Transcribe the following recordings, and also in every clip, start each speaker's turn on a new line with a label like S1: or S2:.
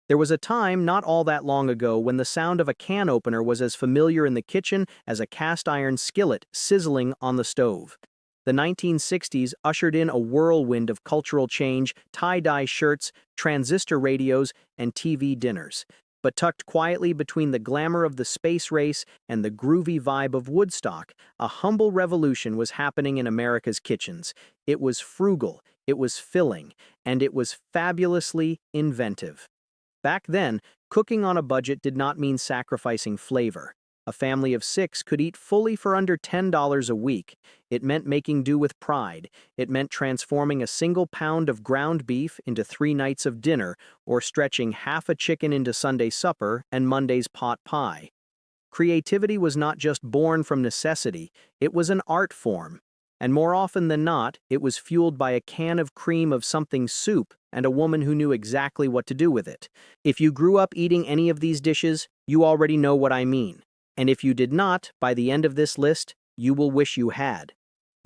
S1: There was a time not all that long ago when the sound of a can opener was as familiar in the kitchen as a cast iron skillet sizzling on the stove. The 1960s ushered in a whirlwind of cultural change, tie-dye shirts, transistor radios, and TV dinners. But tucked quietly between the glamour of the space race and the groovy vibe of Woodstock, a humble revolution was happening in America's kitchens. It was frugal, it was filling, and it was fabulously inventive. Back then, cooking on a budget did not mean sacrificing flavor. A family of 6 could eat fully for under $10 a week. It meant making do with pride. It meant transforming a single pound of ground beef into 3 nights of dinner, or stretching half a chicken into Sunday supper and Monday's pot pie. Creativity was not just born from necessity, it was an art form. And more often than not, it was fueled by a can of cream of something soup and a woman who knew exactly what to do with it. If you grew up eating any of these dishes, you already know what I mean. And if you did not, by the end of this list, you will wish you had.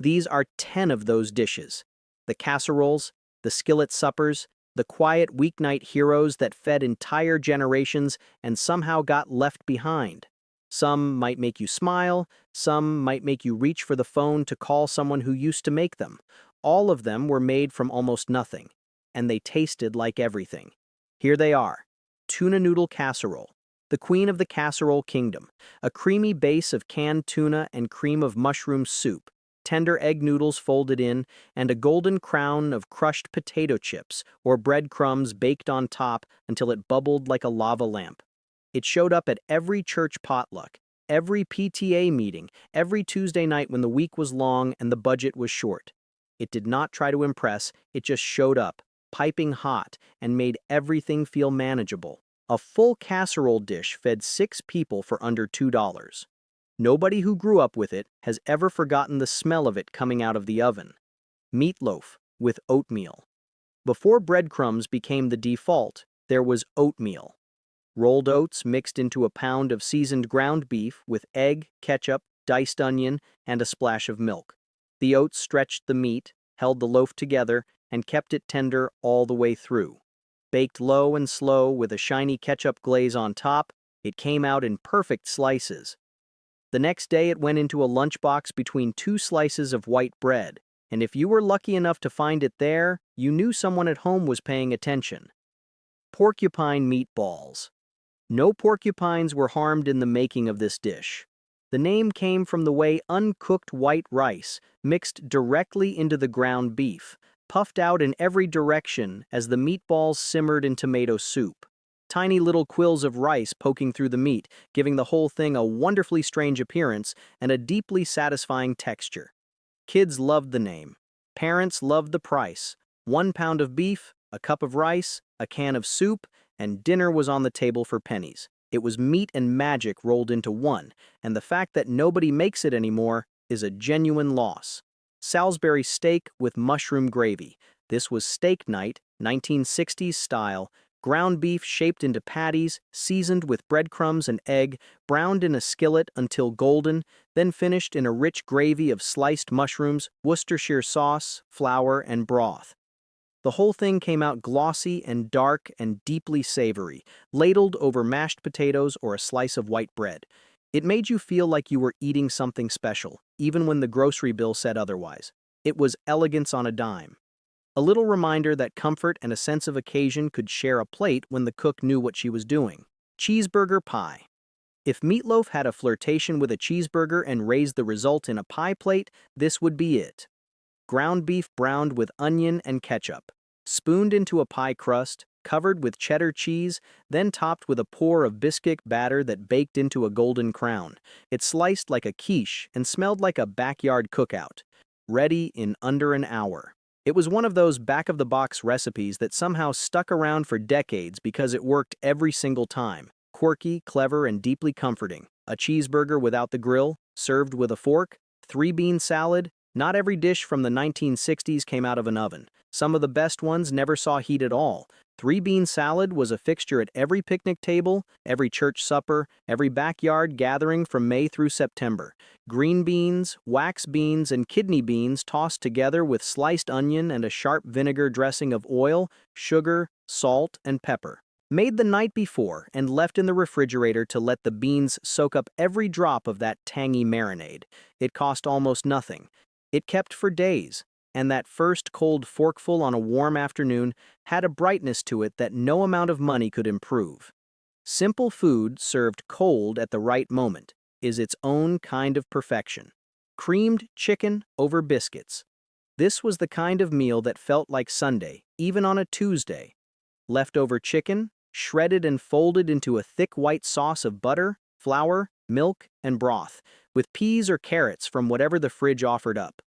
S1: These are 10 of those dishes. The casseroles, the skillet suppers, the quiet weeknight heroes that fed entire generations and somehow got left behind. Some might make you smile, some might make you reach for the phone to call someone who used to make them. All of them were made from almost nothing, and they tasted like everything. Here they are. Tuna noodle casserole, the queen of the casserole kingdom, a creamy base of canned tuna and cream of mushroom soup, tender egg noodles folded in, and a golden crown of crushed potato chips or breadcrumbs baked on top until it bubbled like a lava lamp. It showed up at every church potluck, every PTA meeting, every Tuesday night when the week was long and the budget was short. It did not try to impress, it just showed up, piping hot, and made everything feel manageable. A full casserole dish fed 6 people for under $2. Nobody who grew up with it has ever forgotten the smell of it coming out of the oven. Meatloaf with oatmeal. Before breadcrumbs became the default, there was oatmeal. Rolled oats mixed into a pound of seasoned ground beef with egg, ketchup, diced onion, and a splash of milk. The oats stretched the meat, held the loaf together, and kept it tender all the way through. Baked low and slow with a shiny ketchup glaze on top, it came out in perfect slices. The next day it went into a lunchbox between 2 slices of white bread, and if you were lucky enough to find it there, you knew someone at home was paying attention. Porcupine meatballs. No porcupines were harmed in the making of this dish. The name came from the way uncooked white rice mixed directly into the ground beef, puffed out in every direction as the meatballs simmered in tomato soup. Tiny little quills of rice poking through the meat, giving the whole thing a wonderfully strange appearance and a deeply satisfying texture. Kids loved the name. Parents loved the price. 1 pound of beef, a cup of rice, a can of soup, and dinner was on the table for pennies. It was meat and magic rolled into one, and the fact that nobody makes it anymore is a genuine loss. Salisbury steak with mushroom gravy. This was steak night, 1960s style, ground beef shaped into patties, seasoned with breadcrumbs and egg, browned in a skillet until golden, then finished in a rich gravy of sliced mushrooms, Worcestershire sauce, flour, and broth. The whole thing came out glossy and dark and deeply savory, ladled over mashed potatoes or a slice of white bread. It made you feel like you were eating something special, even when the grocery bill said otherwise. It was elegance on a dime. A little reminder that comfort and a sense of occasion could share a plate when the cook knew what she was doing. Cheeseburger pie. If Meatloaf had a flirtation with a cheeseburger and raised the result in a pie plate, this would be it. Ground beef browned with onion and ketchup, spooned into a pie crust, covered with cheddar cheese, then topped with a pour of biscuit batter that baked into a golden crown. It sliced like a quiche and smelled like a backyard cookout. Ready in under an hour. It was one of those back-of-the-box recipes that somehow stuck around for decades because it worked every single time. Quirky, clever, and deeply comforting. A cheeseburger without the grill, served with a fork, 3-bean salad. Not every dish from the 1960s came out of an oven. Some of the best ones never saw heat at all. 3-bean salad was a fixture at every picnic table, every church supper, every backyard gathering from May through September. Green beans, wax beans, and kidney beans tossed together with sliced onion and a sharp vinegar dressing of oil, sugar, salt, and pepper. Made the night before and left in the refrigerator to let the beans soak up every drop of that tangy marinade. It cost almost nothing. It kept for days, and that first cold forkful on a warm afternoon had a brightness to it that no amount of money could improve. Simple food served cold at the right moment is its own kind of perfection. Creamed chicken over biscuits. This was the kind of meal that felt like Sunday, even on a Tuesday. Leftover chicken, shredded and folded into a thick white sauce of butter, flour, milk, and broth, with peas or carrots from whatever the fridge offered up.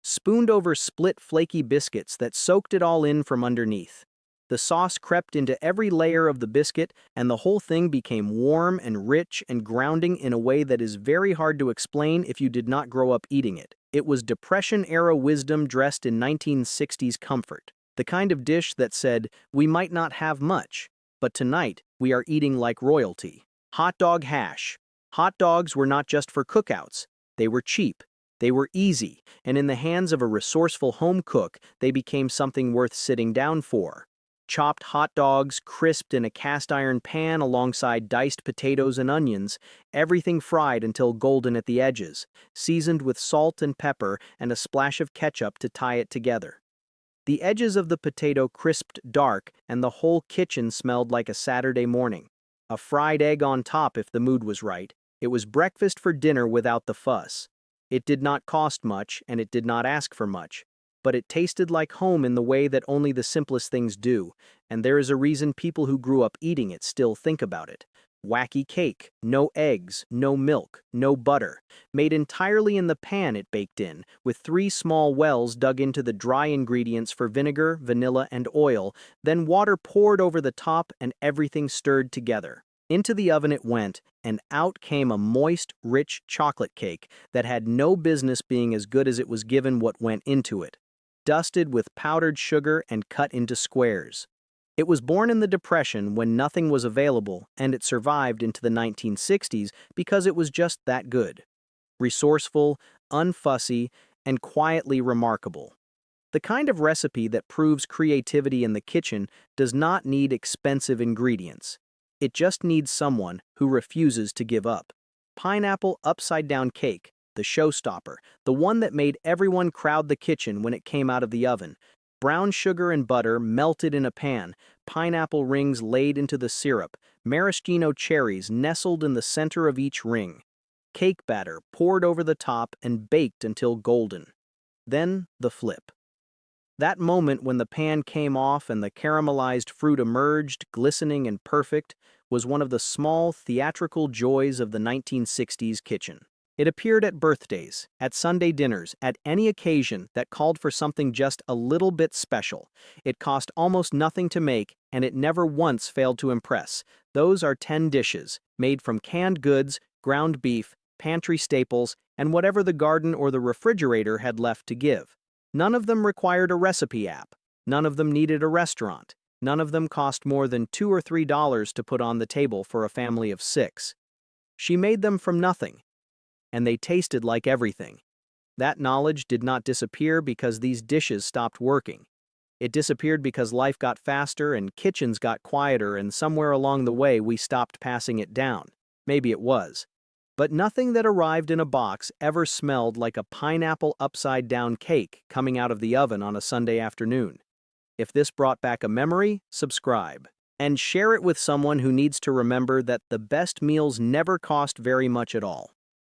S1: Spooned over split flaky biscuits that soaked it all in from underneath. The sauce crept into every layer of the biscuit, and the whole thing became warm and rich and grounding in a way that is very hard to explain if you did not grow up eating it. It was Depression-era wisdom dressed in 1960s comfort. The kind of dish that said, we might not have much, but tonight we are eating like royalty. Hot dog hash. Hot dogs were not just for cookouts. They were cheap. They were easy, and in the hands of a resourceful home cook, they became something worth sitting down for. Chopped hot dogs, crisped in a cast-iron pan alongside diced potatoes and onions, everything fried until golden at the edges, seasoned with salt and pepper and a splash of ketchup to tie it together. The edges of the potato crisped dark, and the whole kitchen smelled like a Saturday morning. A fried egg on top if the mood was right. It was breakfast for dinner without the fuss. It did not cost much, and it did not ask for much. But it tasted like home in the way that only the simplest things do, and there is a reason people who grew up eating it still think about it. Wacky Cake, no eggs, no milk, no butter, made entirely in the pan it baked in, with 3 small wells dug into the dry ingredients for vinegar, vanilla, and oil, then water poured over the top and everything stirred together. Into the oven it went, and out came a moist, rich chocolate cake that had no business being as good as it was given what went into it. Dusted with powdered sugar and cut into squares. It was born in the Depression when nothing was available, and it survived into the 1960s because it was just that good. Resourceful, unfussy, and quietly remarkable. The kind of recipe that proves creativity in the kitchen does not need expensive ingredients. It just needs someone who refuses to give up. Pineapple upside-down cake, the showstopper, the one that made everyone crowd the kitchen when it came out of the oven. Brown sugar and butter melted in a pan, pineapple rings laid into the syrup, maraschino cherries nestled in the center of each ring. Cake batter poured over the top and baked until golden. Then the flip. That moment when the pan came off and the caramelized fruit emerged, glistening and perfect, was one of the small, theatrical joys of the 1960s kitchen. It appeared at birthdays, at Sunday dinners, at any occasion that called for something just a little bit special. It cost almost nothing to make, and it never once failed to impress. Those are 10 dishes, made from canned goods, ground beef, pantry staples, and whatever the garden or the refrigerator had left to give. None of them required a recipe app. None of them needed a restaurant. None of them cost more than $2 or $3 to put on the table for a family of 6. She made them from nothing, and they tasted like everything. That knowledge did not disappear because these dishes stopped working. It disappeared because life got faster and kitchens got quieter, and somewhere along the way we stopped passing it down. Maybe it was. But nothing that arrived in a box ever smelled like a pineapple upside-down cake coming out of the oven on a Sunday afternoon. If this brought back a memory, subscribe. And share it with someone who needs to remember that the best meals never cost very much at all.